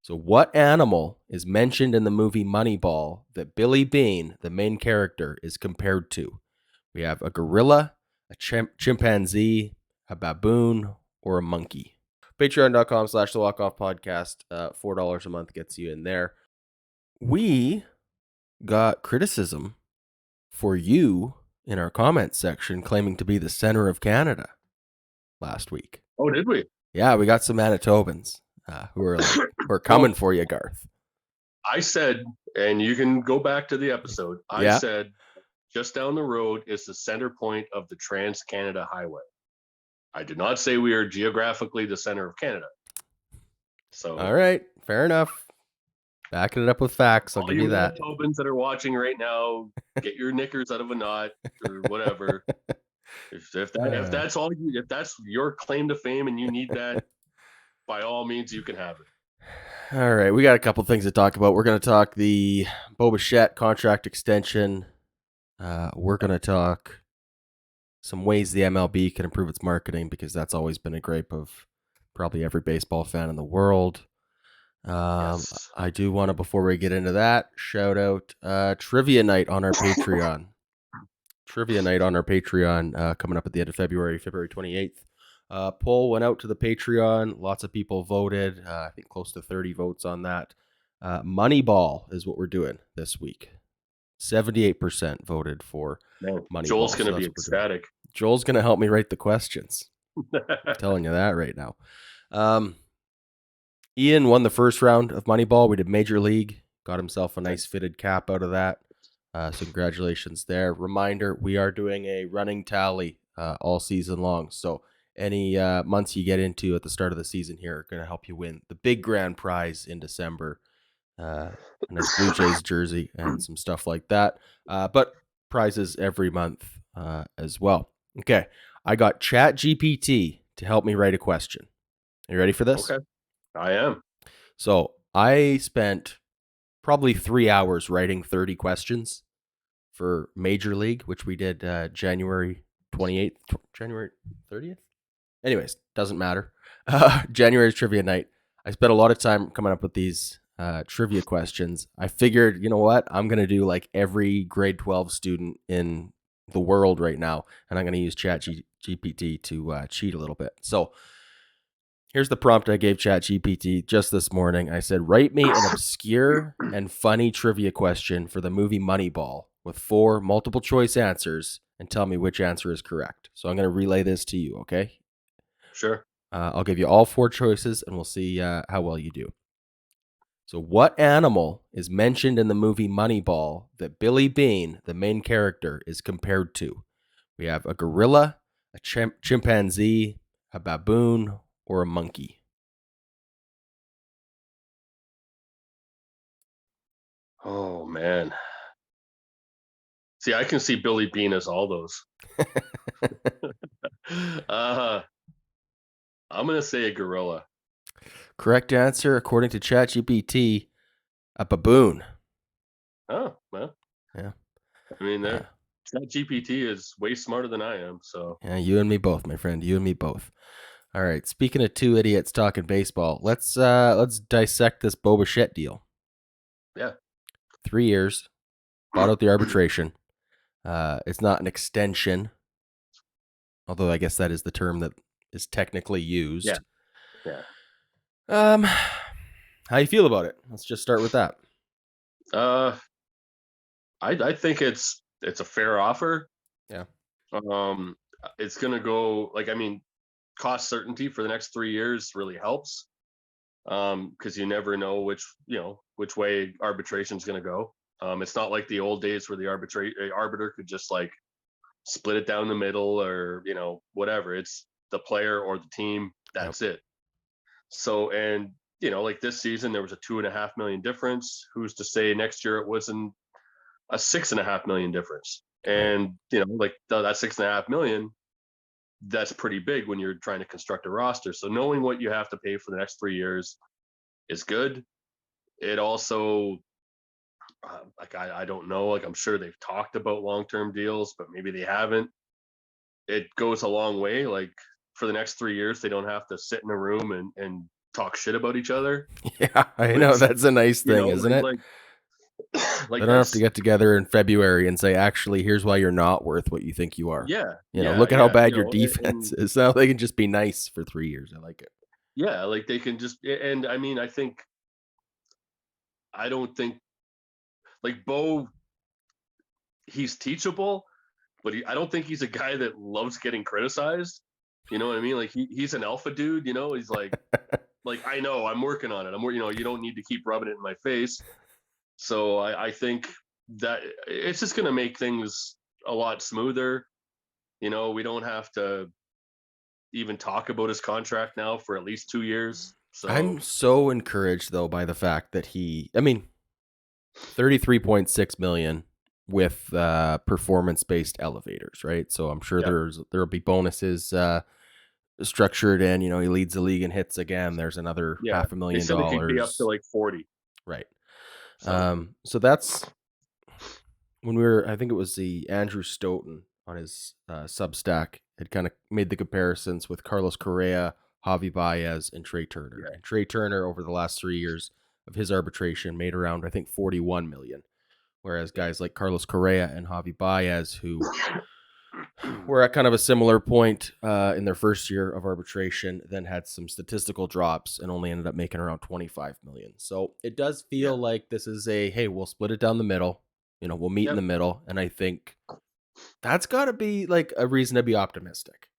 So, what animal is mentioned in the movie Moneyball that Billy Bean, the main character, is compared to? We have a gorilla, a chimpanzee, a baboon, or a monkey. Patreon.com/The Walk Off Podcast. $4 a month gets you in there. We got criticism for you in our comments section claiming to be the center of Canada last week. Oh, did we? Yeah, we got some Manitobans who are like, we're coming for you, Garth. I said, and you can go back to the episode. I said, just down the road is the center point of the Trans-Canada Highway. I did not say we are geographically the center of Canada. So, all right, fair enough. Backing it up with facts, I'll give you that. All you Manitobans that are watching right now, get your knickers out of a knot or whatever. if that's your claim to fame and you need that, by all means, you can have it. All right, we got a couple things to talk about. We're going to talk the Bo Bichette contract extension. We're going to talk some ways the MLB can improve its marketing, because that's always been a gripe of probably every baseball fan in the world. Yes. I do want to, before we get into that, shout out Trivia Night on our Patreon. Trivia Night on our Patreon coming up at the end of February 28th. Poll went out to the Patreon. Lots of people voted. I think close to 30 votes on that. Moneyball is what we're doing this week. 78% voted for Moneyball. Joel's going to be ecstatic. Joel's going to help me write the questions. I'm telling you that right now. Ian won the first round of Moneyball. We did Major League. Got himself a nice fitted cap out of that. So congratulations there. Reminder, we are doing a running tally all season long. So any months you get into at the start of the season here are going to help you win the big grand prize in December. A nice Blue Jays jersey and some stuff like that. But prizes every month as well. Okay, I got ChatGPT to help me write a question. Are you ready for this? Okay, I am. So I spent probably 3 hours writing 30 questions for Major League, which we did January 28th, January 30th. Anyways, doesn't matter. January's trivia night. I spent a lot of time coming up with these trivia questions. I figured, you know what? I'm going to do like every grade 12 student in the world right now, and I'm going to use ChatGPT to cheat a little bit. So here's the prompt I gave ChatGPT just this morning. I said, write me an obscure and funny trivia question for the movie Moneyball with 4 multiple choice answers and tell me which answer is correct. So I'm going to relay this to you, okay? Sure. I'll give you all 4 choices and we'll see how well you do. So what animal is mentioned in the movie Moneyball that Billy Bean, the main character, is compared to? We have a gorilla, a chimpanzee, a baboon, or a monkey. Oh, man. See, I can see Billy Bean as all those. I'm going to say a gorilla. Correct answer, according to ChatGPT, a baboon. Oh, well. Yeah. I mean, ChatGPT is way smarter than I am, so. Yeah, you and me both, my friend. You and me both. All right. Speaking of 2 idiots talking baseball, let's dissect this Bo Bichette deal. Yeah. 3 years. Bought out the arbitration. It's not an extension, although I guess that is the term that is technically used. Yeah. How you feel about it? Let's just start with that. I think it's a fair offer. Yeah. It's gonna go cost certainty for the next 3 years really helps. Because you never know which way arbitration is gonna go. It's not like the old days where the arbiter could just like split it down the middle or whatever. It's the player or the team. That's it. So, and like this season there was a $2.5 million difference. Who's to say next year it wasn't a $6.5 million difference? And like that $6.5 million, that's pretty big when you're trying to construct a roster. So knowing what you have to pay for the next 3 years is good. It also I don't know, like I'm sure they've talked about long-term deals, but maybe they haven't. It goes a long way. Like for the next 3 years, they don't have to sit in a room and talk shit about each other, Yeah, I know. which, That's a nice you thing, know, isn't it? like They don't have to that's, get together in February and say, actually, here's why you're not worth what you think you are. yeah, Look at how you bad your know, defense is. Now they can just be nice for 3 years. I like it. yeah, like they can just, and I mean, I don't think like Bo, he's teachable, but I don't think he's a guy that loves getting criticized. You know what I mean? Like he's an alpha dude. You know, he's like I know I'm working on it. You know, you don't need to keep rubbing it in my face. So I think that it's just going to make things a lot smoother. You know, we don't have to even talk about his contract now for at least 2 years. I'm So so encouraged though by the fact that I mean, 33.6 million with performance based elevators, right? So I'm sure yeah, there'll be bonuses structured in, he leads the league in hits again. There's another yeah. half a They million said it could be up to dollars. like 40. Right. So So that's when I think it was the Andrew Stoughton on his Substack had kind of made the comparisons with Carlos Correa, Javi Baez, and Trey Turner. yeah, And Trey Turner over the last 3 years of his arbitration made around, I think, 41 million. Whereas yeah. guys like Carlos Correa and Javi Baez, who were at kind of a similar point in their first year of arbitration, then had some statistical drops and only ended up making around 25 million. So it does Yeah. feel like this is hey, we'll split it down the middle. We'll meet in Yep. the middle. And I think that's got to be like a reason to be optimistic,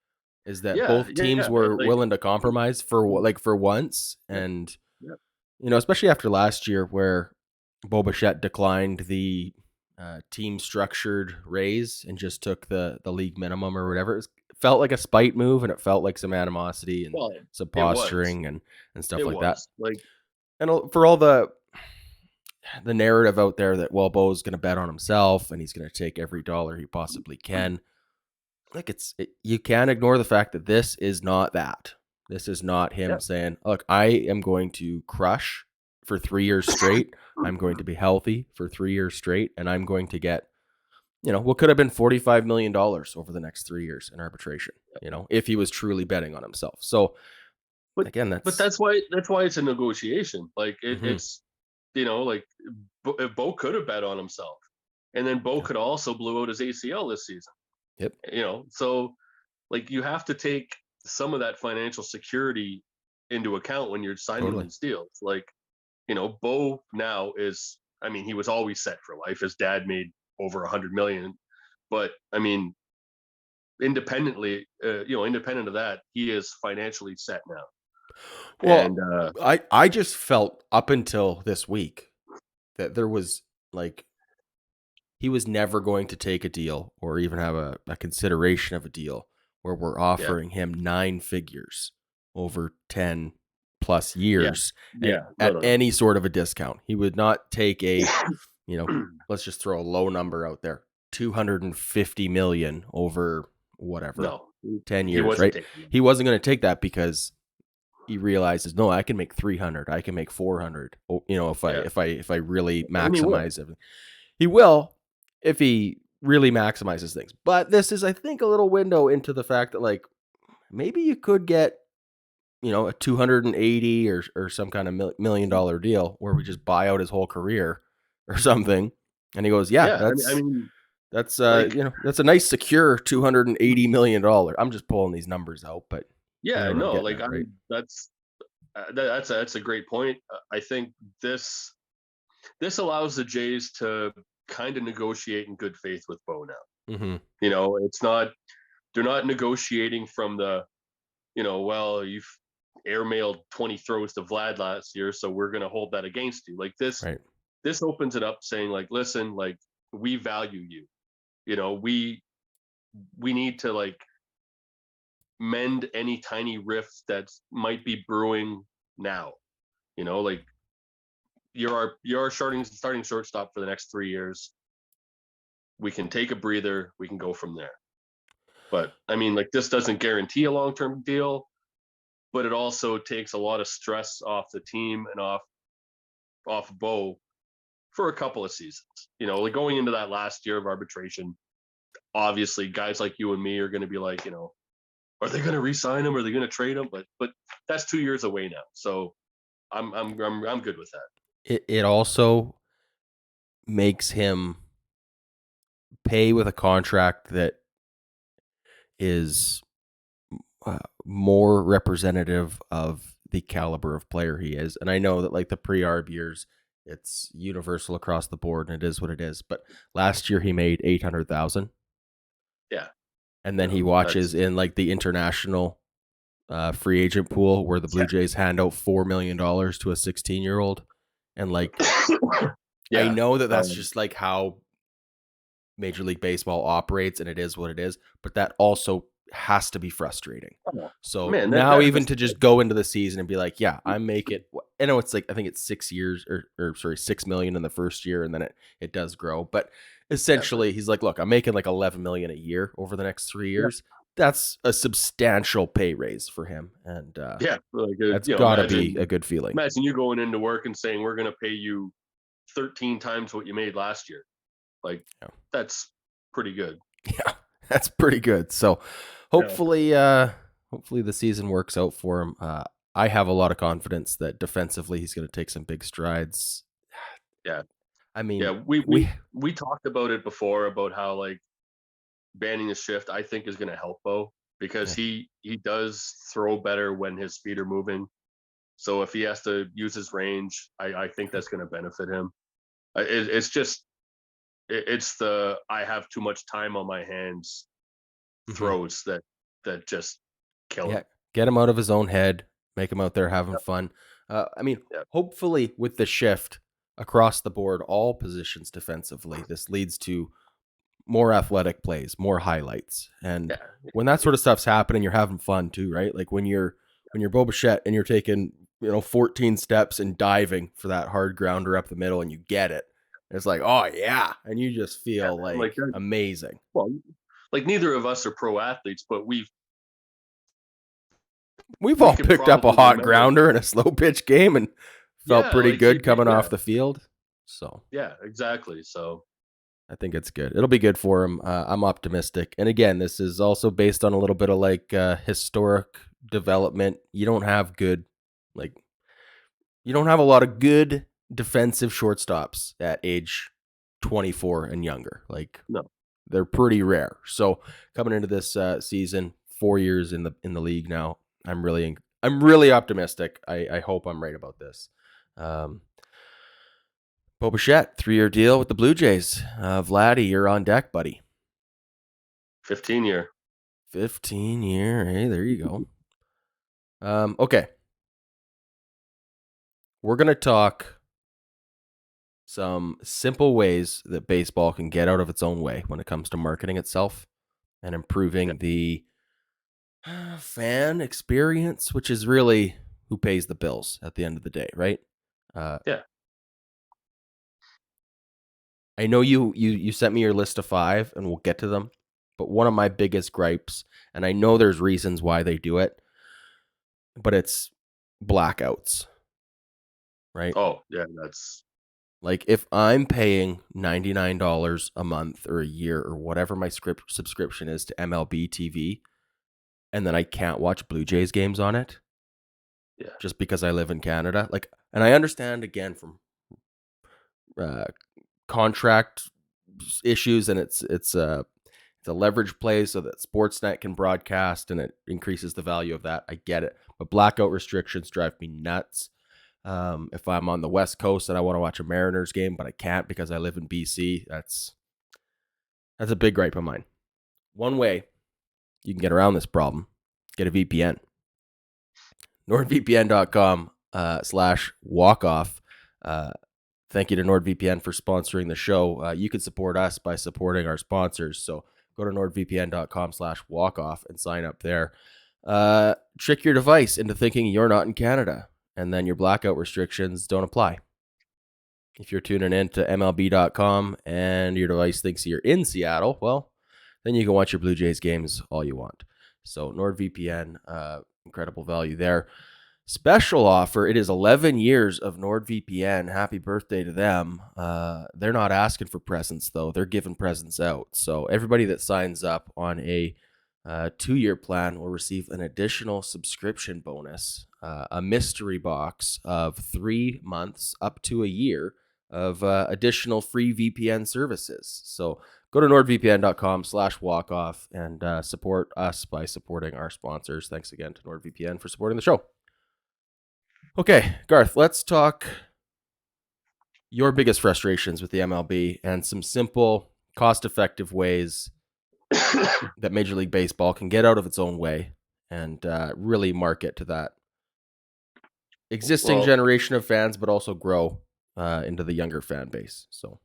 is that Yeah. both teams Yeah. were Like, willing to compromise for once. yep. And Yep. especially after last year where Bo Bichette declined the team structured raise and just took the league minimum or whatever. It felt like a spite move, and it felt like some animosity and Well, some it was. posturing and stuff It like that. was. Like, And for all the narrative out there that, well, Bo's going to bet on himself and he's going to take every dollar he possibly can. Like you can't ignore the fact that this is not that. This is not him yeah. saying, "Look, I am going to crush for 3 years straight. I'm going to be healthy for 3 years straight, and I'm going to get, what could have been $45 million over the next 3 years in arbitration. If he was truly betting on himself." So But again, but that's that's why it's a negotiation. Like mhm, it's, like if Bo could have bet on himself, and then Bo yeah, could also blew out his ACL this season. yep, So like you have to take some of that financial security into account when you're signing totally. these deals. Like, Bo now is, I mean, he was always set for life. His dad made over 100 million, but I mean, independent of that, he is financially set now. Well, And I just felt up until this week that there was like he was never going to take a deal or even have a consideration of a deal where we're yeah, offering him 9 figures over 10 plus yeah, years and yeah, no, at no, any sort of a discount. He would not take you know, no. let's just throw a low number out there, 250 million over whatever, No, 10 he years, wasn't right? taking them. He wasn't going to take that because he realizes, no, I can make 300, I can make 400. If I Yeah, really and he will. maximize everything. He will if he really maximizes things. But this is, I think, a little window into the fact that like maybe you could get, a 280 or some kind of $1 million deal where we just buy out his whole career or something. And he goes, yeah, Yeah, I mean, that's like, that's a nice secure $280 million. I'm just pulling these numbers out, but you know yeah, what I'm no, getting like at, right? that's that's a great point. I think this allows the Jays to kind of negotiate in good faith with Bo now. Mm-hmm. It's not, they're not negotiating from the, well, you've airmailed 20 throws to Vlad last year, so we're going to hold that against you. Like Right. this opens it up, saying like, listen, like we value you. We need to like mend any tiny rifts that might be brewing now. Like you're our starting shortstop for the next 3 years. We can take a breather. We can go from there. But I mean, like this doesn't guarantee a long term deal, but it also takes a lot of stress off the team and off Bo for a couple of seasons. Like going into that last year of arbitration, obviously guys like you and me are going to be like, are they going to re-sign him? Are they going to trade him? But that's 2 years away now. So I'm good with that. It also makes him pay with a contract that is more representative of the caliber of player he is. And I know that like the pre-arb years, it's universal across the board, and it is what it is. But last year he made 800,000, Yeah, and then he watches that's in like the international free agent pool where the Blue Jays hand out $4 million to a 16-year-old, and like I yeah. know that that's just like how Major League Baseball operates, and it is what it is, but that also has to be frustrating. Oh, So man, now even that's to just go into the season and be like, yeah, I'm making, I know it's like, I think it's 6 years or sorry, 6 million in the first year, and then it does grow. But yeah, essentially he's like, look, I'm making like 11 million a year over the next 3 yeah, years. That's a substantial pay raise for him. And yeah. Like that's gotta be a good feeling. imagine you going into work and saying we're going to pay you 13 times what you made last year. Like Yeah. that's pretty good. Yeah, that's pretty good. So Yeah, hopefully the season works out for him. I have a lot of confidence that defensively he's going to take some big strides. yeah, I mean, yeah. We we we we talked about it before about how like banning the shift I think is going to help Bo because yeah, he does throw better when his feet are moving. So if he has to use his range, I think that's going to benefit him. It's just it's the I have too much time on my hands mhm. throws that just kill Yeah, him. get him out of his own head, make him out there having Yep, fun. I mean, yep, hopefully with the shift across the board, all positions defensively, this leads to more athletic plays, more highlights. And yeah, when that sort of stuff's happening, you're having fun too, right? Like when you're Bo Bichette and you're taking, 14 steps and diving for that hard grounder up the middle and you get it. It's like, oh yeah. And you just yeah, feel man. like amazing. Well, like neither of us are pro athletes, but We've we all can picked up a probably hot remember. grounder in a slow pitch game and felt Yeah, pretty like good coming yeah, off the field. So yeah, exactly. So I think it's good. It'll be good for him. I'm optimistic. And again, this is also based on a little bit of like historic development. Like, you don't have a lot of good defensive shortstops at age 24 and younger. Like, no, they're pretty rare. So coming into this season, 4 years in the league now, I'm really optimistic. I hope I'm right about this. Um, Bo Bichette, 3-year deal with the Blue Jays. Vladdy, you're on deck, buddy. 15-year. 15-year. Hey, there you go. Okay. We're going to talk some simple ways that baseball can get out of its own way when it comes to marketing itself and Yeah, improving the fan experience, which is really who pays the bills at the end of the day, right? Uh, yeah. I know you sent me your list of 5, and we'll get to them. But one of my biggest gripes, and I know there's reasons why they do it, but it's blackouts, right? Oh, yeah. That's Like if I'm paying $99 a month or a year or whatever my script subscription is to MLB TV, and then I can't watch Blue Jays games on it yeah, just because I live in Canada. Like, and I understand again from uh, contract issues, and it's a leverage play so that Sportsnet can broadcast and it increases the value of that. I get it, but blackout restrictions drive me nuts. If I'm on the West Coast and I want to watch a Mariners game, but I can't because I live in BC, that's a big gripe of mine. One way you can get around this problem: get a VPN. NordVPN.com slash walkoff. Thank you to NordVPN for sponsoring the show. You can support us by supporting our sponsors. So go to NordVPN.com slash walkoff and sign up there. Trick your device into thinking you're not in Canada, and then your blackout restrictions don't apply. If you're tuning in to MLB.com and your device thinks you're in Seattle, well, then you can watch your Blue Jays games all you want. So NordVPN, incredible value there. Special offer. It is 11 years of NordVPN. Happy birthday to them. They're not asking for presents, though. They're giving presents out. So everybody that signs up on a 2-year plan will receive an additional subscription bonus, a mystery box of 3 months up to a year of additional free VPN services. So go to nordvpn.com/walkoff and support us by supporting our sponsors. Thanks again to NordVPN for supporting the show. Okay, Garth, let's talk your biggest frustrations with the MLB and some simple, cost-effective ways that Major League Baseball can get out of its own way and really market to that existing Well, generation of fans, but also grow into the younger fan base. So,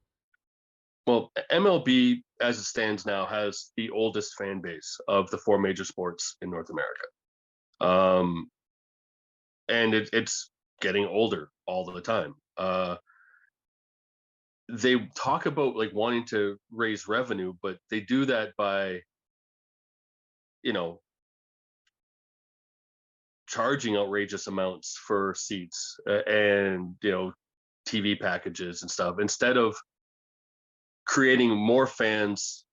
MLB as it stands now has the oldest fan base of the 4 major sports in North America. And it's getting older all the time. They talk about like wanting to raise revenue, but they do that by, you know, charging outrageous amounts for seats and, TV packages and stuff instead of creating more fans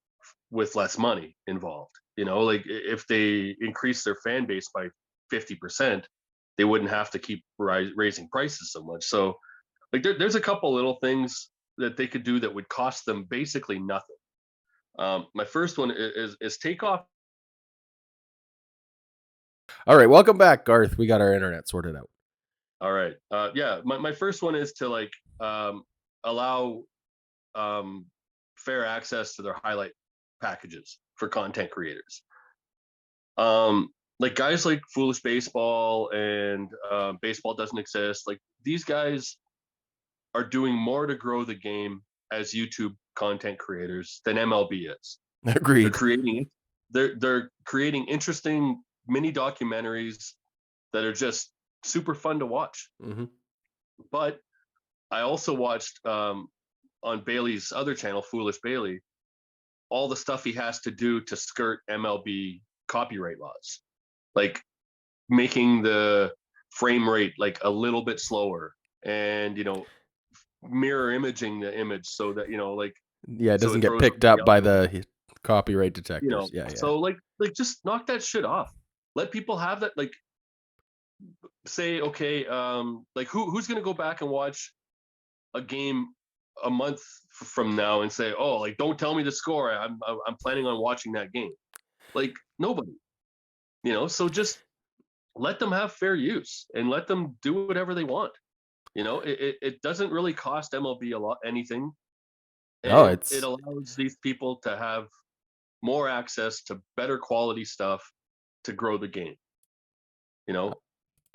with less money involved. Like if they increase their fan base by 50%, they wouldn't have to keep raising prices so much. So like there's a couple little things that they could do that would cost them basically nothing. My first one is take off. all right, welcome back, Garth. We got our internet sorted out. All right. Yeah, my first one is to like allow fair access to their highlight packages for content creators. Like guys like Foolish Baseball and Baseball Doesn't Exist. Like these guys are doing more to grow the game as YouTube content creators than MLB is. Agreed. They're creating interesting mini documentaries that are just super fun to watch. Mm-hmm. But I also watched on Bailey's other channel, Foolish Bailey, all the stuff he has to do to skirt MLB copyright laws, like making the frame rate like a little bit slower and mirror imaging the image so that like yeah, it so doesn't it get throws picked up by the copyright detectors. Yeah. So like just knock that shit off. Let people have that. Like say okay, like who's gonna go back and watch a game a month from now and say, oh, like don't tell me the score, I'm planning on watching that game. Like nobody. So just let them have fair use and let them do whatever they want. It doesn't really cost MLB a lot anything, and it allows these people to have more access to better quality stuff to grow the game.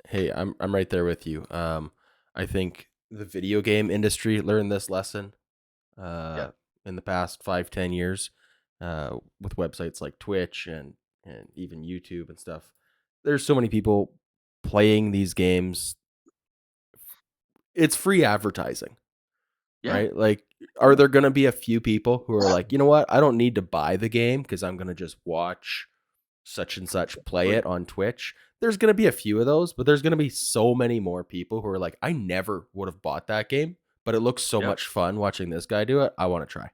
Hey, I'm right there with you. I think the video game industry learned this lesson Yeah. in the past 5-10 years with websites like Twitch and even YouTube and stuff. There's so many people playing these games. It's free advertising, Yeah. right? Like, are there going to be a few people who are like, you know what? I don't need to buy the game because I'm going to just watch such and such play it on Twitch. There's going to be a few of those, but there's going to be so many more people who are like, I never would have bought that game, but it looks so much fun watching this guy do it. I want to try.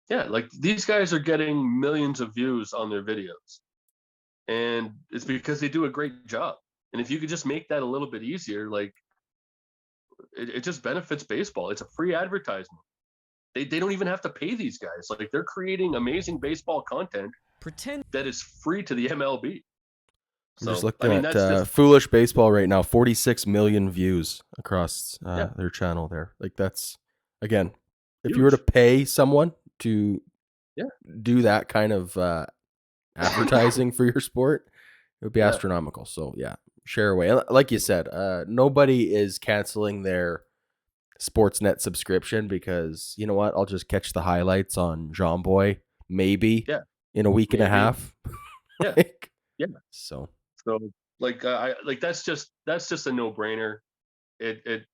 Yeah, like these guys are getting millions of views on their videos. And it's because they do a great job. And if you could just make that a little bit easier, like it just benefits baseball. It's a free advertisement. They don't even have to pay these guys. Like they're creating amazing baseball content that is free to the MLB. I'm just looking at Foolish Baseball right now, 46 million views across their channel there. Like that's, again, if huge. you were to pay someone to do that kind of advertising for your sport, it would be astronomical. So yeah, share away. Like you said, nobody is canceling their Sportsnet subscription because, you know what, I'll just catch the highlights on John Boy maybe in a week and a half. So like I like that's just a no-brainer. It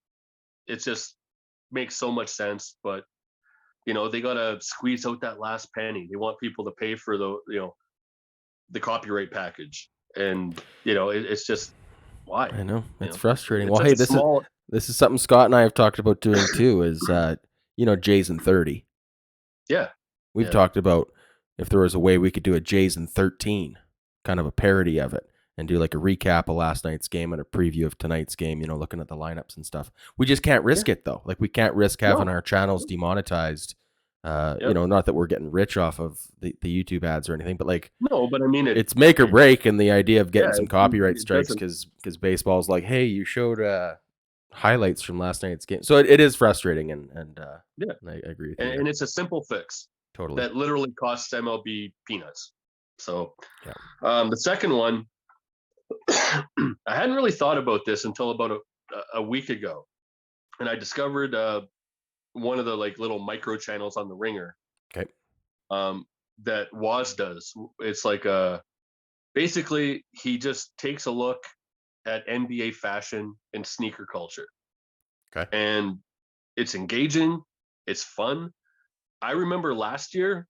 just makes so much sense, but they gotta squeeze out that last penny. They want people to pay for the copyright package, and it's just why. I know it's frustrating. It's well, hey, this is something Scott and I have talked about doing too. Is Jays in 30. Yeah, we've talked about if there was a way we could do a Jays in 13, kind of a parody of it, and do like a recap of last night's game and a preview of tonight's game, looking at the lineups and stuff. We just can't risk it though. Like we can't risk having No. our channels demonetized. Yep. Not that we're getting rich off of the YouTube ads or anything, but like No, but I mean it's make or break, and the idea of getting some copyright it strikes doesn't. because baseball's like, hey, you showed highlights from last night's game, so it is frustrating, and Yeah, I agree with you and there. it's a simple fix Totally. that literally costs MLB peanuts. So, Yeah. the second one, I hadn't really thought about this until about a week ago, and I discovered one of the like little micro channels on the Ringer. Okay. That Woz does. It's like basically he just takes a look at NBA fashion and sneaker culture, Okay. and it's engaging. It's fun. I remember last year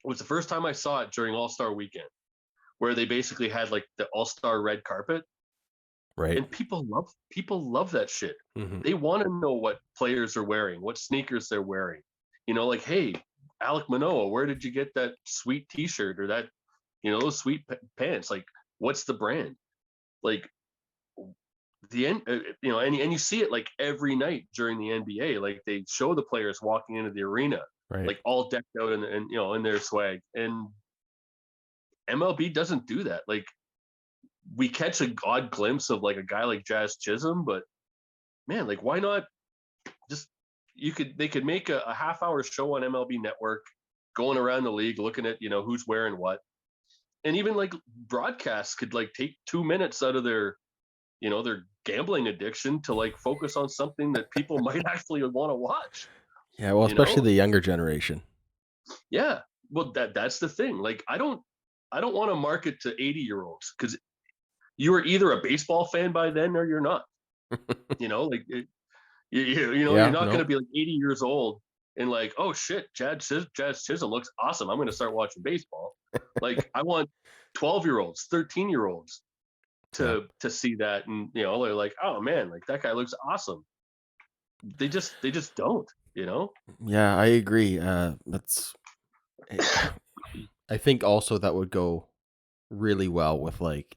was the first time I saw it during All Star Weekend, where they basically had like the All Star red carpet, Right. and people love that shit. Mm-hmm. They want to know what players are wearing, what sneakers they're wearing. Like, hey, Alec Manoa, where did you get that sweet T-shirt or that, those sweet pants? Like, what's the brand? Like the end, and you see it like every night during the NBA. Like they show the players walking into the arena, Right. like all decked out and in their swag. And MLB doesn't do that. Like we catch a odd glimpse of like a guy like Jazz Chisholm, but man, like why not just they could make a half-hour show on MLB Network, going around the league looking at who's wearing what, and even like broadcasts could like take 2 minutes out of their gambling addiction to like focus on something that people might actually want to watch. Yeah, well, especially the younger generation. Yeah, well that's the thing. Like I don't want to market to 80-year-olds because you are either a baseball fan by then or you're not. Like you're Yeah, not going no. to be like 80 years old and like, oh shit, Jazz Chisholm looks awesome. I'm going to start watching baseball. Like I want 12-year-olds, 13-year-olds Yeah. to see that, and they're like, oh man, like that guy looks awesome. They just don't. Yeah, I agree. That's I think also that would go really well with like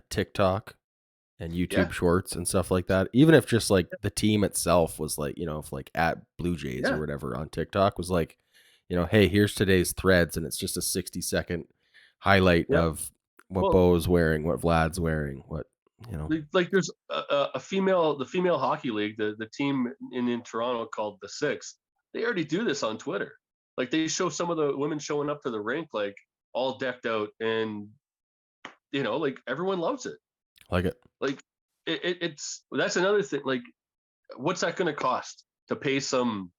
TikTok and Yeah, YouTube Shorts and stuff like that. Even if just like the team itself was like, if like at Blue Jays or yeah, whatever on TikTok was like, hey, here's today's threads, and it's just a 60-second highlight yeah. of what Well, Bo's wearing, what Vlad's wearing, what like there's a female, the female hockey league, the team in Toronto called the Six. They already do this on Twitter. Like they show some of the women showing up to the rink like all decked out, and like everyone loves it. like it. Like it's that's another thing. Like, what's that going to cost to pay some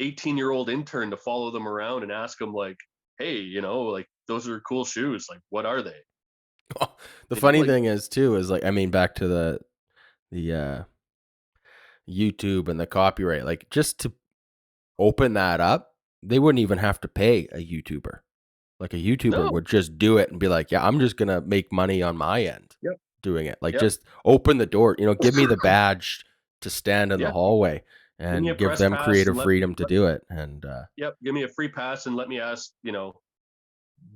18-year-old intern to follow them around and ask them like, hey, like those are cool shoes. Like, what are they? The funny Like, thing is too is like, I mean, back to the YouTube and the copyright, like just to open that up, they wouldn't even have to pay a YouTuber. Like a YouTuber no. would just do it and be like, yeah, I'm just gonna make money on my end Yep. doing it. Like Yep. just open the door, give me the badge to stand in the Yeah. hallway Give me a and give press them pass and creative freedom to do it. And yep, give me a free pass and let me ask,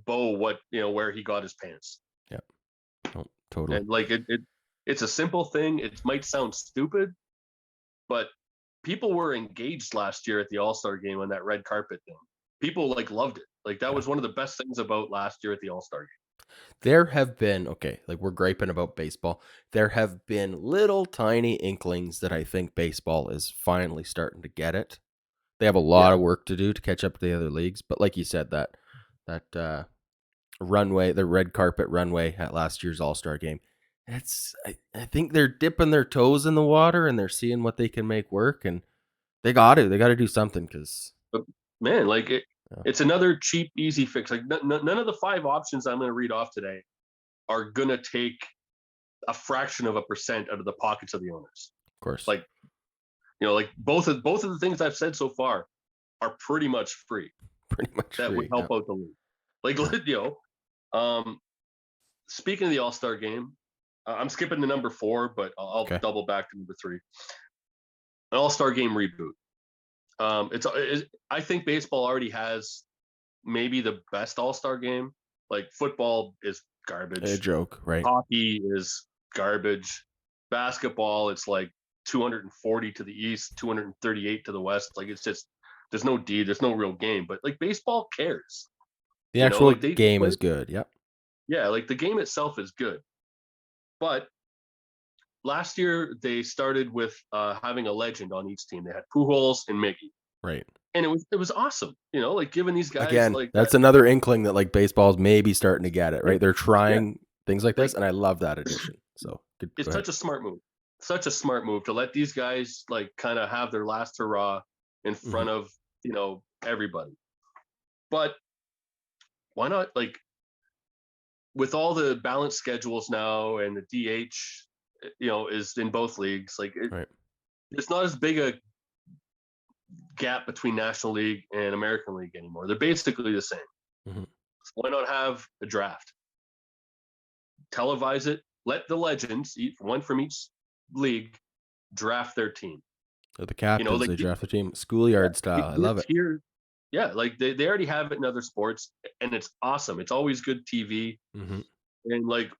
Bo what, where he got his pants. yeah, oh, totally. And like it's a simple thing. It might sound stupid, but people were engaged last year at the All-Star game on that red carpet thing. People like loved it. Like that Yeah. was one of the best things about last year at the All-Star game. There have been, okay, like we're griping about baseball. There have been little tiny inklings that I think baseball is finally starting to get it. They have a lot Yeah. of work to do to catch up to the other leagues, but like you said, that runway, the red carpet runway at last year's All-Star game, I think they're dipping their toes in the water and they're seeing what they can make work, and they got to do something because But man, like yeah, it's another cheap, easy fix. Like none of the 5 options I'm going to read off today are going to take a fraction of a percent out of the pockets of the owners. of course, Like, like both of the things I've said so far are pretty much free. pretty much That would free. help Yeah. out the league. Like, Yeah. Speaking of the All-Star game, I'm skipping to number 4, but I'll Okay. double back to number 3. An All-Star game reboot. I think baseball already has maybe the best All-Star game. Like football is A garbage. joke, right? Hockey is garbage. Basketball, it's like 240 to the east, 238 to the west. Like it's just there's no D, there's no real game. But like baseball cares. The You know, actual like they game play, is good. Yep. yeah, like the game itself is good. But last year they started with having a legend on each team. They had Pujols and Mickey, Right. and it was awesome. You know, like giving these guys Again, like that. that's another inkling that like baseball's maybe starting to get it, right? They're Yeah, trying things like this, like and I love that addition. So good. it's Go ahead. such a smart move. Such a smart move to let these guys like kind of have their last hurrah in Mm-hmm. front of everybody. But why not like with all the balanced schedules now and the DH, is in both leagues. Like Right. it's not as big a gap between National League and American League anymore. They're basically the same. Mm-hmm. So why not have a draft? Televise it. Let the legends, one from each league, draft their team. So the captains, Like they draft the team schoolyard style. I love it. here, yeah, like they already have it in other sports, and it's awesome. It's always good TV, Mm-hmm. and like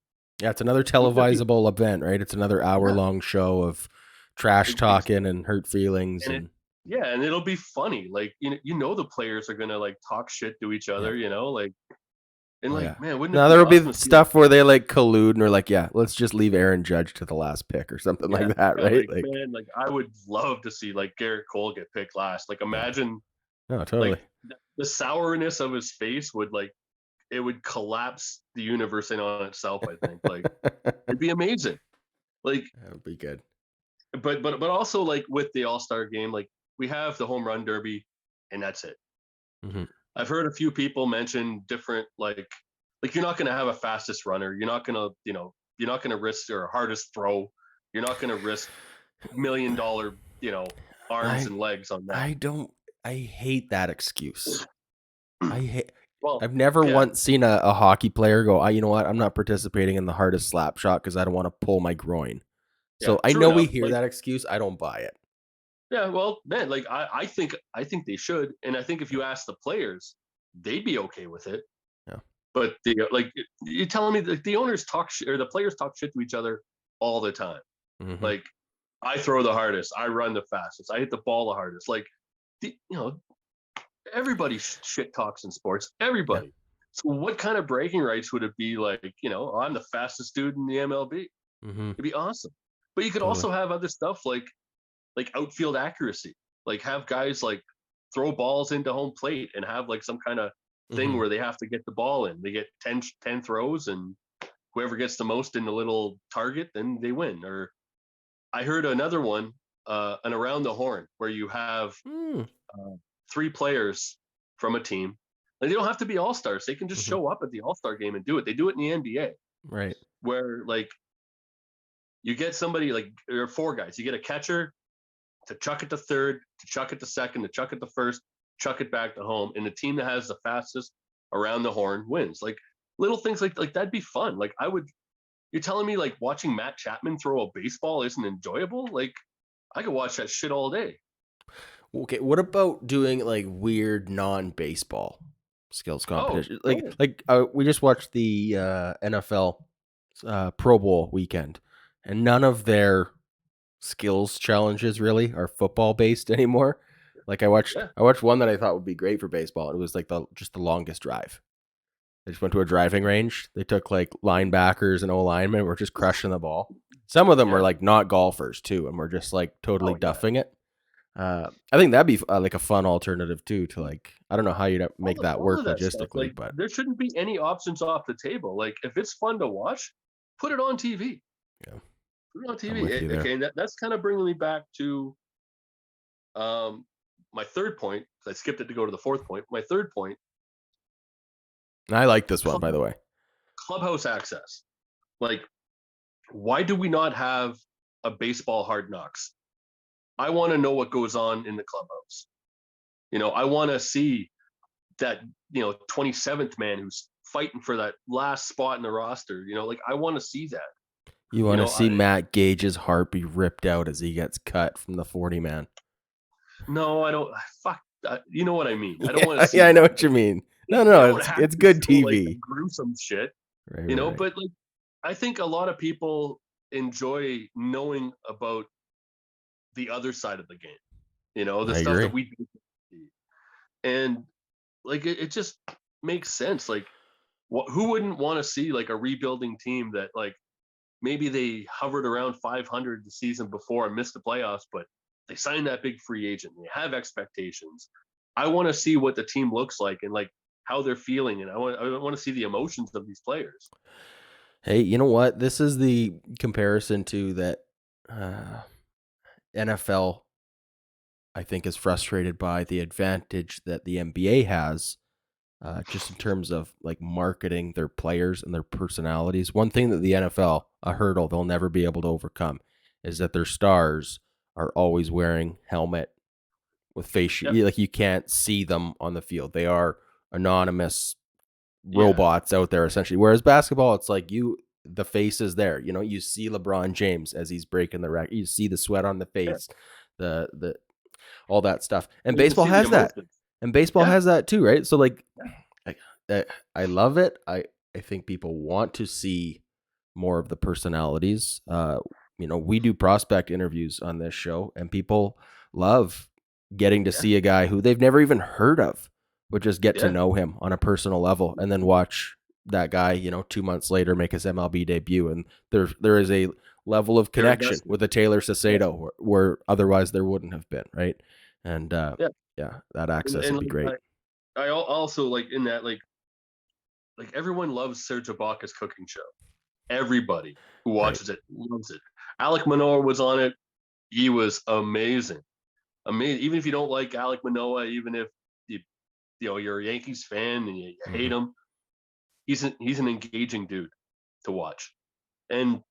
Yeah, it's another wouldn't it be? televisable event, right? It's another Yeah, hour-long show of trash talking and hurt feelings, and it and yeah, and it'll be funny. Like the players are gonna like talk shit to each yeah, other, like and oh like yeah. man, wouldn't it Now be there'll awesome be to see like stuff where they like collude and are like, yeah, let's just leave Aaron Judge to the last pick or something yeah like that, yeah right? like Like, man like I would love to see like Garrett Cole get picked last. Like yeah, imagine no, like totally. the sourness of his face would like it would collapse the universe in on itself. I think like That it'd be amazing. Like would be good. but also like with the All-Star game, like we have the home run derby, and that's it. Mm-hmm. I've heard a few people mention different like you're not going to have a fastest runner. You're not going to risk your hardest throw. You're not going to risk $1 million arms I and legs on that. I don't. I hate that excuse. I hate. Well, I've never yeah, once seen a hockey player go, you know what? I'm not participating in the hardest slap shot because I don't want to pull my groin. yeah, So I true know we enough. hear Like, that excuse. I don't buy it. yeah, well, man, like I think they should, and I think if you ask the players, they'd be okay with it. Yeah. But you're telling me that the owners talk shit or the players talk shit to each other all the time. Mm-hmm. Like I throw the hardest, I run the fastest, I hit the ball the hardest. Like everybody shit talks in sports. Yeah. Everybody. So what kind of bragging rights would it be like? I'm the fastest dude in the MLB. Mm-hmm. It'd be awesome. But you could Totally. also have other stuff like outfield accuracy. Like have guys like throw balls into home plate and have like some kind of thing Mm-hmm. where they have to get the ball in. They get 10 throws, and whoever gets the most in the little target, then they win. Or I heard another one, an around the horn, where you have Mm. three players from a team. Like they don't have to be all stars. They can just Mm-hmm. show up at the All-Star game and do it. They do it in the NBA, Right. where like you get somebody like there are four guys. You get a catcher to chuck it to third, to chuck it to second, to chuck it to first, chuck it back to home, and the team that has the fastest around the horn wins. Like little things like that'd be fun. Like I would. You're telling me like watching Matt Chapman throw a baseball isn't enjoyable? Like I could watch that shit all day. Okay. What about doing like weird non-baseball skills Oh, competition? yeah, We just watched the NFL Pro Bowl weekend, and none of their skills challenges really are football based anymore. Like yeah. I watched one that I thought would be great for baseball. It was like just the longest drive. They just went to a driving range. They took like linebackers and O linemen, were just crushing the ball. Some of them were Yeah. like not golfers too, and were just like totally Oh, yeah. duffing it. I think that'd be like a fun alternative too. To like, I don't know how you'd make that All work of that stuff. logistically, Like but there shouldn't be any options off the table. Like if it's fun to watch, put it on TV. yeah, Put it on I'm TV. with you there. Okay, and that's kind of bringing me back to my third point. I skipped it to go to the fourth point. My third point: And I like this one, club, by the way. clubhouse access. Like, why do we not have a baseball hard knocks? I want to know what goes on in the clubhouse. I want to see that 27th man who's fighting for that last spot in the roster. Like I want to see that. You want to see I Matt Gage's heart be ripped out as he gets cut from the 40 man. no, I don't. Fuck. You know what I mean. I don't want Yeah, to see yeah, I know that. what you mean. No, You no, don't have it's to good show like the TV. gruesome shit, Right, right, right. but like I think a lot of people enjoy knowing about the other side of the game, the I stuff that agree. we don't see. And like it just makes sense. Like who wouldn't want to see like a rebuilding team that like maybe they hovered around 500 the season before and missed the playoffs, but they signed that big free agent. They have expectations. I want to see what the team looks like and like how they're feeling, and I want to see the emotions of these players. Hey, you know what? This is the comparison to that uh, NFL, I think, is frustrated by the advantage that the NBA has, just in terms of like marketing their players and their personalities. One thing that the NFL, a hurdle they'll never be able to overcome, is that their stars are always wearing helmet with face. Yep. Like you can't see them on the field. They are anonymous Yeah. robots out there essentially. Whereas basketball, it's like the face is there. You see LeBron James as he's breaking the record. You see the sweat on the Yeah. face, the all that stuff. And You can baseball see the has that. emotions. And baseball Yeah. has that too, right? So like I, I love it. I think people want to see more of the personalities. We do prospect interviews on this show, and people love getting to Yeah. see a guy who they've never even heard of, but just get to Yeah. know him on a personal level, and then watch that guy, 2 months later make his MLB debut, and there is a level of They're connection invested. with a Taylor Yeah. Sacedo where otherwise there wouldn't have been, right? And Yeah. yeah, that And, access and would be great. like I also like in that like everyone loves Serge Ibaka's cooking show. Everybody who Right. watches it loves it. Alec Manoa was on it. He was amazing. Amazing. Even if you don't like Alec Manoa, even if you're a Yankees fan and you hate Hmm. him, he's an engaging dude to watch. And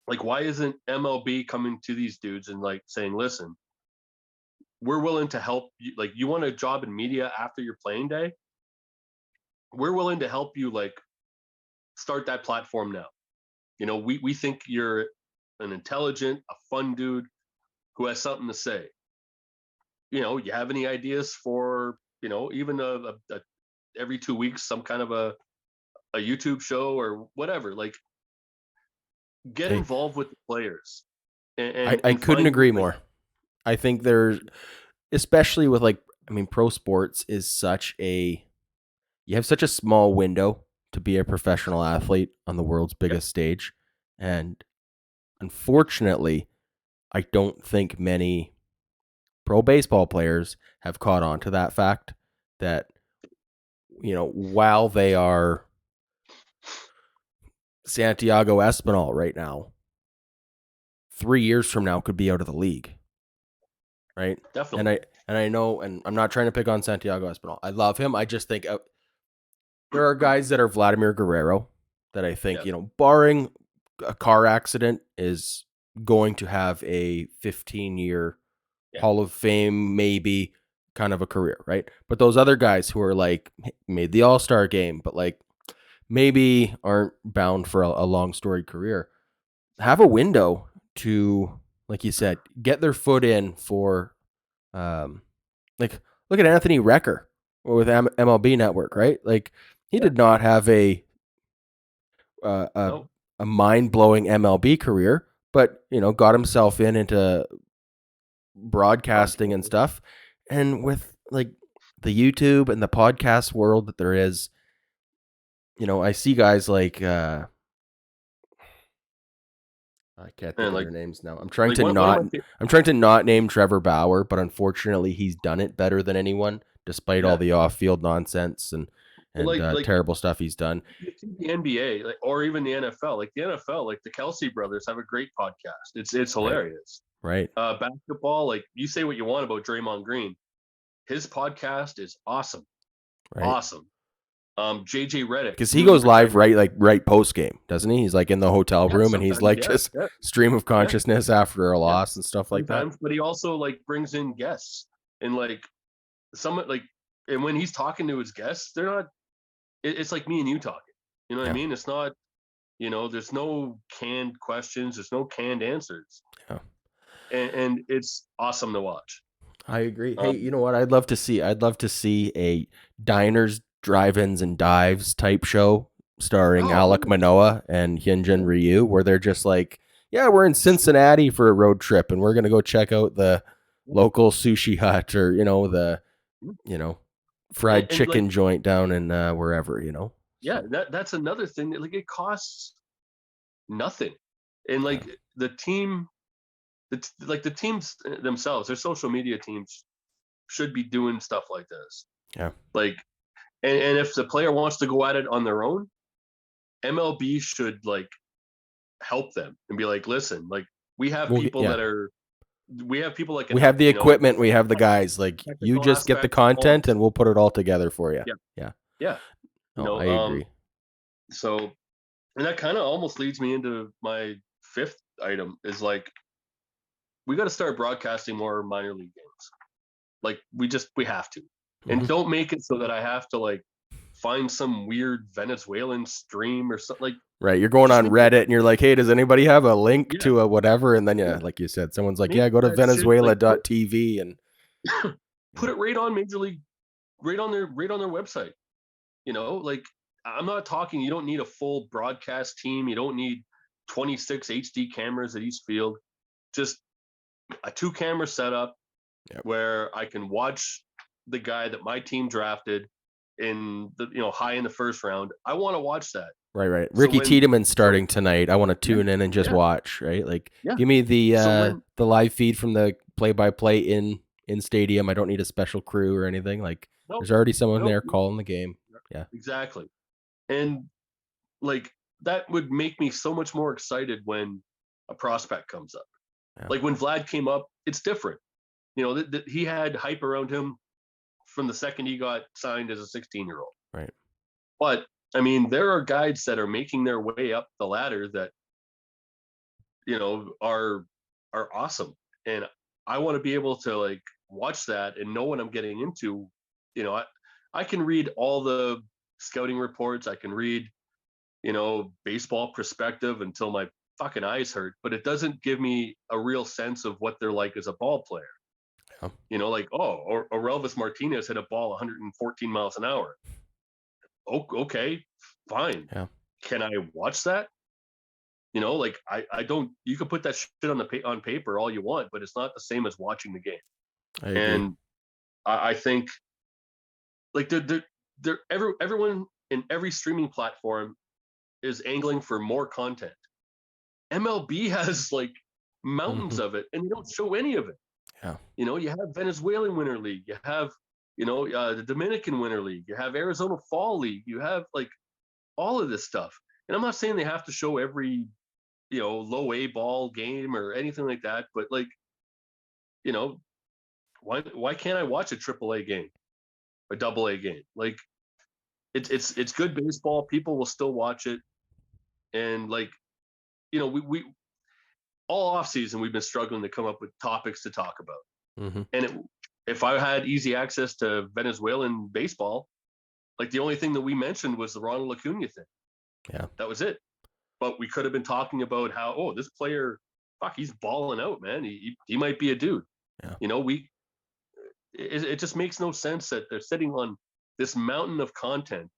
like, why isn't MLB coming to these dudes and like saying, "Listen, we're willing to help you. Like, you want a job in media after your playing day? We're willing to help you. Like, start that platform now. We think you're an intelligent, a fun dude who has something to say. You have any ideas for even every 2 weeks some kind of a YouTube show or whatever. Like, get Hey, involved with the players and I, and, I and couldn't find agree like more. I think there's, especially with like, I mean, pro sports is you have such a small window to be a professional athlete on the world's yeah, biggest stage. And unfortunately, I don't think many pro baseball players have caught on to that fact that, while they are Santiago Espinal right now, 3 years from now could be out of the league. Right. And definitely. I know, and I'm not trying to pick on Santiago Espinal. I love him. I just think there are guys that are Vladimir Guerrero that I think, Yeah, barring a car accident, is going to have a 15-year yeah, Hall of Fame, maybe kind of a career, right? But those other guys who are like made the All-Star game, but like maybe aren't bound for a long storied career, have a window to, like you said, get their foot in for, um, like, look at Anthony Recker with MLB Network, right? Like, he yeah. did not have uh, a No, a mind blowing MLB career, but got himself into broadcasting and broadcasting. stuff. And with like the YouTube and the podcast world that there is, I see guys like I can't think And of like their names now. like one of my I'm trying to not name Trevor Bauer, but unfortunately he's done it better than anyone, despite all yeah, the off field nonsense and but like terrible stuff he's done. you see the NBA like, or even the NFL. Like the NFL, like the Kelsey brothers have a great podcast. It's Right. hilarious. Right. Basketball, like you say what you want about Draymond Green, his podcast is awesome, Right. awesome. JJ Redick, Because he newly goes live retired. right post game, doesn't he? He's like in the hotel Yeah, room and he's sometimes, like yeah, just yeah, stream of yeah, consciousness after a yeah. loss and stuff like that. Sometimes, but he also like brings in guests and like some like, and when he's talking to his guests, they're not. It's like me and you talking. You know what I Yeah. mean? It's not. There's no canned questions. There's no canned answers, Yeah. and it's awesome to watch. I agree. Hey, Um, you know what? I'd love to see a diners drive-ins and dives type show starring Oh, Alec 100%. Manoa and Hyunjin Yeah. Ryu, where they're just like, yeah, we're in Cincinnati for a road trip and we're gonna go check out the local sushi hut or the you know fried And like, chicken joint down in wherever yeah, So that's another thing that like it costs nothing. And yeah, like the team, like the teams themselves, their social media teams should be doing stuff like this. yeah. Like, and if the player wants to go at it on their own, MLB should like help them and be like, listen, like we have people Yeah. that are, we have people that can We have help, the equipment, we have the guys. Like you technical just get the aspects, all content, that and stuff. we'll put it all together for you. Yeah, Yeah. yeah. You Oh, I know, agree. so, and that kind of almost leads me into my fifth item is like we got to start broadcasting more minor league games. Like we have to, and Hmm. don't make it so that I have to like find some weird Venezuelan stream or something. Like Right. You're going just on make it, Reddit and you're like, hey, does anybody have a link yeah, to a whatever? And then, yeah, yeah, like you said, someone's like, make yeah, go to that shit like Venezuela.tv. And put yeah, it right on Major League, right on their website. You know, like I'm not talking. You don't need a full broadcast team. You don't need 26 HD cameras at each field. Just a two camera setup yeah. where I can watch the guy that my team drafted in the high in the first round. I want to watch that. Right. So Ricky when Tiedemann's so starting tonight. I want to yeah tune in and just yeah watch, right? Like, yeah. give me So when the live feed from the play-by-play in stadium. I don't need a special crew or anything. Like, no there's already someone no there calling the game. Yeah. exactly, and like that would make me so much more excited when a prospect comes up. Yeah. Like when Vlad came up, it's different. You know that he had hype around him from the second he got signed as a 16-year-old. Right. But I mean, there are guys that are making their way up the ladder that are awesome, and I want to be able to like watch that and know what I'm getting into. You know, I can read all the scouting reports. I can read baseball perspective until my fucking eyes hurt, but it doesn't give me a real sense of what they're like as a ball player. Yeah. Like, oh, or Orelvis Martinez hit a ball 114 miles an hour. Oh, okay, fine. Yeah. Can I watch that? Like I don't. You can put that shit on paper all you want, but it's not the same as watching the game. I agree. And I think like everyone in every streaming platform is angling for more content. MLB has like mountains Hmm. of it, and they don't show any of it. Yeah. You have Venezuelan Winter League, you have the Dominican Winter League, you have Arizona Fall League, you have like all of this stuff. And I'm not saying they have to show every low A ball game or anything like that, but like you know why can't I watch a triple A game, a double A game? Like it's good baseball. People will still watch it, and like we all off season we've been struggling to come up with topics to talk about. Hmm. And if I had easy access to Venezuelan baseball, like the only thing that we mentioned was the Ronald Acuna thing. Yeah. That was it. But we could have been talking about how, oh, this player, fuck, he's balling out, man. He might be a dude. Yeah. It just makes no sense that they're sitting on this mountain of content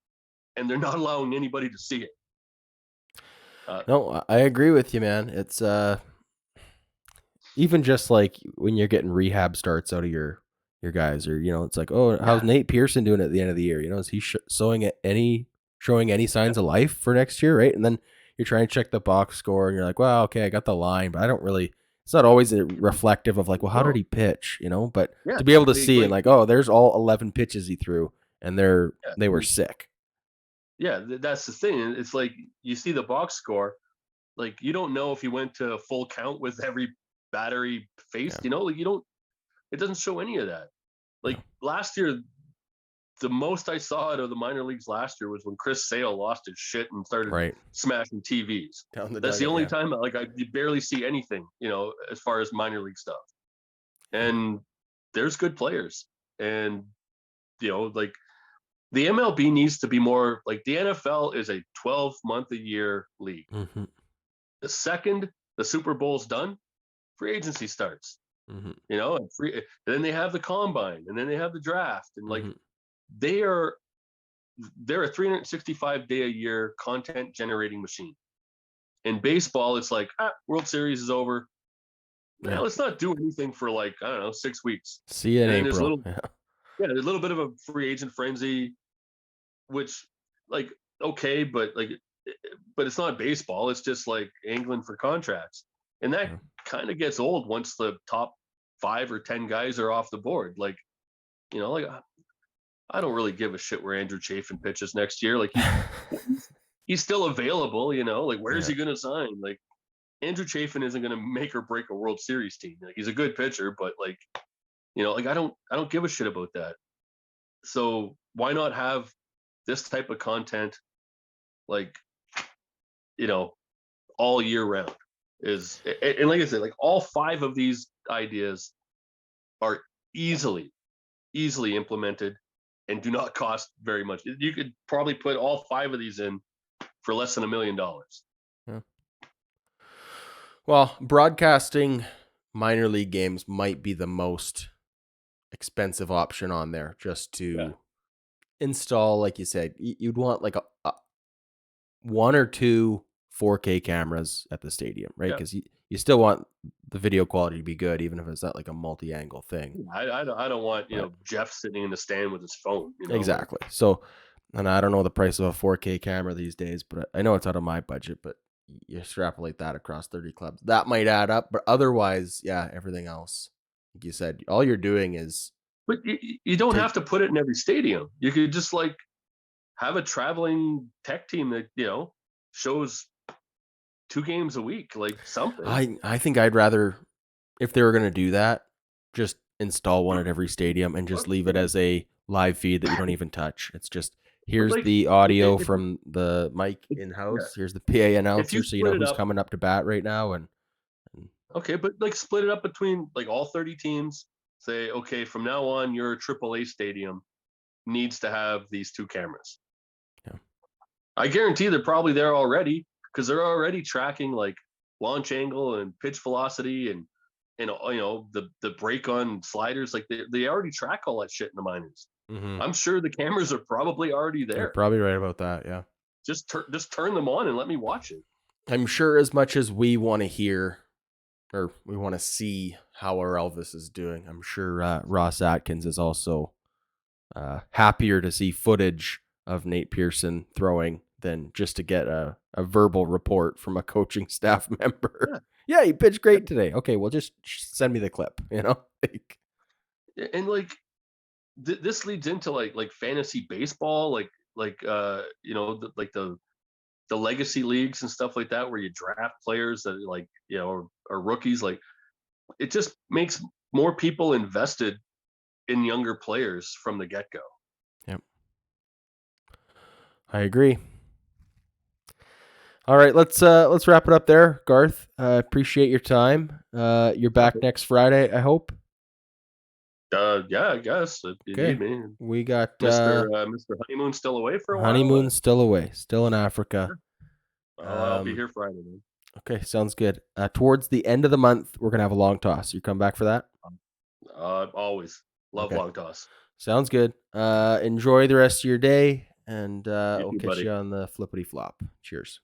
and they're not allowing anybody to see it. No, I agree with you, man. It's even just like when you're getting rehab starts out of your guys, or it's like, oh, how's Yeah, Nate Pearson doing at the end of the year? Is he showing any yeah, signs of life for next year, right? And then you're trying to check the box score, and you're like, well, okay, I got the line, but I don't really. It's not always reflective of like, well, how did no, he pitch? But yeah, to be able to they see and like, like, oh, there's all 11 pitches he threw, and yeah, they were sick. yeah. That's the thing. It's like you see the box score, like you don't know if he went to a full count with every battery Yeah, faced. Like you don't. It doesn't show any of that. yeah, Like last year, the most I saw out of the minor leagues last year was when Chris Sale lost his shit and started right smashing TVs. down the That's the dugout. only Yeah, time like I barely see anything, as far as minor league stuff. And there's good players, and like the MLB needs to be more like the NFL is a 12-month a year league. hmm The second the Super Bowl's done, free agency starts. hmm And then they have the combine, and then they have the draft, and like hmm they are they're a 365-day-a-year content generating machine. In baseball, it's like, World Series is over. Yeah. Let's not do anything for like, I don't know, 6 weeks. See you in And then there's a April. little, Yeah. yeah, there's a little bit of a free agent frenzy, which like okay, but it's not baseball. It's just like angling for contracts, and that Yeah. kind of gets old once the top 5 or 10 guys are off the board. Like like I don't really give a shit where Andrew Chafin pitches next year. Like he's still available. Like where's Yeah. he going to sign? Like Andrew Chafin isn't going to make or break a World Series team. Like he's a good pitcher, but like like I don't give a shit about that. So why not have this type of content like you know all year round? And like I said, like all 5 of these ideas are easily implemented and do not cost very much. You could probably put all 5 of these in for less than $1 million. Yeah. Well, broadcasting minor league games might be the most expensive option on there just Yeah. to install. Like you said, you'd want like a 1 or 2 4K cameras at the stadium, right? Yeah. Because you still want the video quality to be good, even if it's not like a multi-angle thing. I don't want But Jeff sitting in the stand with his phone. exactly. So, and I don't know the price of a 4K camera these days, but I know it's out of my budget. But you extrapolate that across 30 clubs, that might add up. But otherwise, yeah, everything else, like you said, all you're doing is But you don't take. have to put it in every stadium. You could just like have a traveling tech team that shows 2 games a week, like something. I think I'd rather, if they were gonna do that, just install one at every stadium and just leave it as a live feed that you don't even touch. It's just, But here's like the audio if from the mic if in yeah, house. Here's the PA if you announcer, so you split know it who's up, coming up to bat right now. And okay, but like split it up between like all 30 teams. Say, okay, from now on, your AAA stadium needs to have these 2 cameras. yeah, I guarantee they're probably there already because they're already tracking like launch angle and pitch velocity and the break on sliders. Like they already track all that shit in the minors. mm-hmm. I'm sure the cameras are probably already You're there. probably right about that. Yeah, Just turn them on and let me watch it. I'm sure as much as we want to hear or we want to see how our Elvis is doing, I'm sure Ross Atkins is also happier to see footage of Nate Pearson throwing than just to get a verbal report from a coaching staff member. Yeah. Yeah, he pitched great today. Okay, well, just send me the clip, you know? And like this leads into like fantasy baseball, like the legacy leagues and stuff like that, where you draft players that like are rookies. Like it just makes more people invested in younger players from the get go. Yep, I agree. All right, let's wrap it up there, Garth. Appreciate your time. You're back Okay. next Friday, I hope. Yeah, I guess if you Okay, need me, we got Mr. Honeymoon still away for a while. honeymoon still away, still in Africa. I'll be here Friday, man. Okay, sounds good. Towards the end of the month, we're gonna have a long toss. You come back for that? Always love Okay, long toss. sounds good. Enjoy the rest of your day, and You we'll too, catch buddy. you on the flippity flop. Cheers.